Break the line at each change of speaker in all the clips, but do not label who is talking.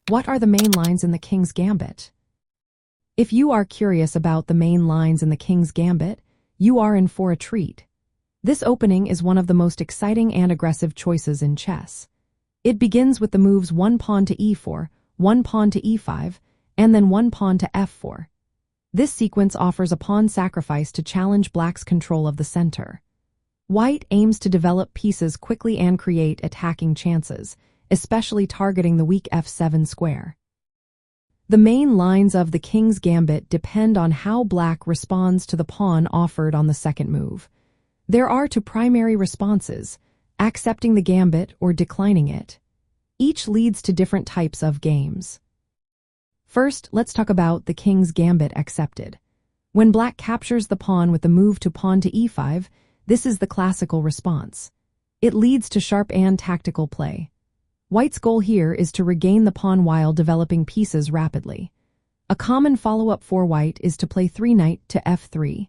What are the main lines in the King's Gambit? If you are curious about the main lines in the King's Gambit, you are in for a treat. This opening is one of the most exciting and aggressive choices in chess. It begins with the moves 1 pawn to e4, 1 pawn to e5, and then 1 pawn to f4. This sequence offers a pawn sacrifice to challenge Black's control of the center. White aims to develop pieces quickly and create attacking chances, especially targeting the weak f7 square. The main lines of the King's Gambit depend on how Black responds to the pawn offered on the second move. There are two primary responses: accepting the gambit or declining it. Each leads to different types of games. First, let's talk about the King's Gambit accepted. When Black captures the pawn with the move to pawn to e5, this is the classical response. It leads to sharp and tactical play. White's goal here is to regain the pawn while developing pieces rapidly. A common follow-up for White is to play 3 knight to f3.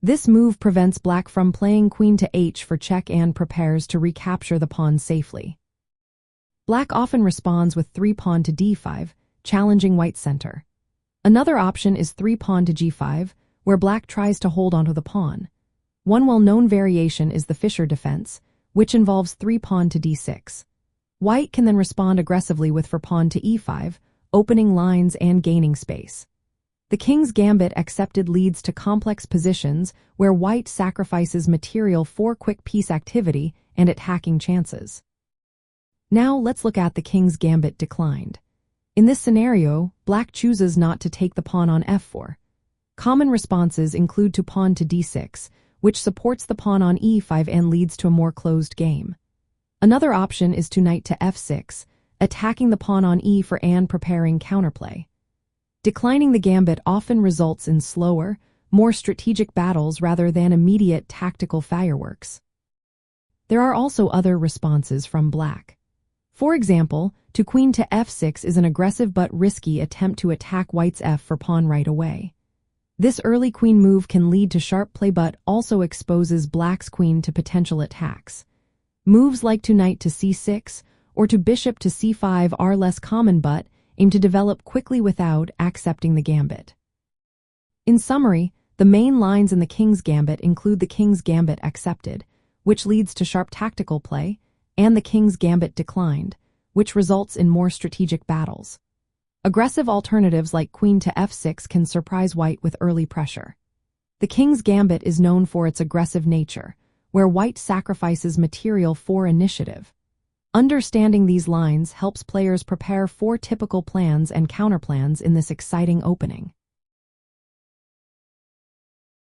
This move prevents Black from playing queen to h for check and prepares to recapture the pawn safely. Black often responds with 3 pawn to d5, challenging White's center. Another option is 3 pawn to g5, where Black tries to hold onto the pawn. One well-known variation is the Fischer defense, which involves 3 pawn to d6. White can then respond aggressively with 4 pawn to e5, opening lines and gaining space. The King's Gambit accepted leads to complex positions where White sacrifices material for quick piece activity and attacking chances. Now let's look at the King's Gambit declined. In this scenario, Black chooses not to take the pawn on f4. Common responses include to pawn to d6, which supports the pawn on e5 and leads to a more closed game. Another option is to knight to f6, attacking the pawn on e4 and preparing counterplay. Declining the gambit often results in slower, more strategic battles rather than immediate tactical fireworks. There are also other responses from Black. For example, to queen to f6 is an aggressive but risky attempt to attack White's f4 pawn right away. This early queen move can lead to sharp play but also exposes Black's queen to potential attacks. Moves like to knight to c6 or to bishop to c5 are less common but aim to develop quickly without accepting the gambit. In summary, the main lines in the King's Gambit include the King's Gambit accepted, which leads to sharp tactical play, and the King's Gambit declined, which results in more strategic battles. Aggressive alternatives like queen to f6 can surprise White with early pressure. The King's Gambit is known for its aggressive nature, where White sacrifices material for initiative. Understanding these lines helps players prepare for typical plans and counterplans in this exciting opening.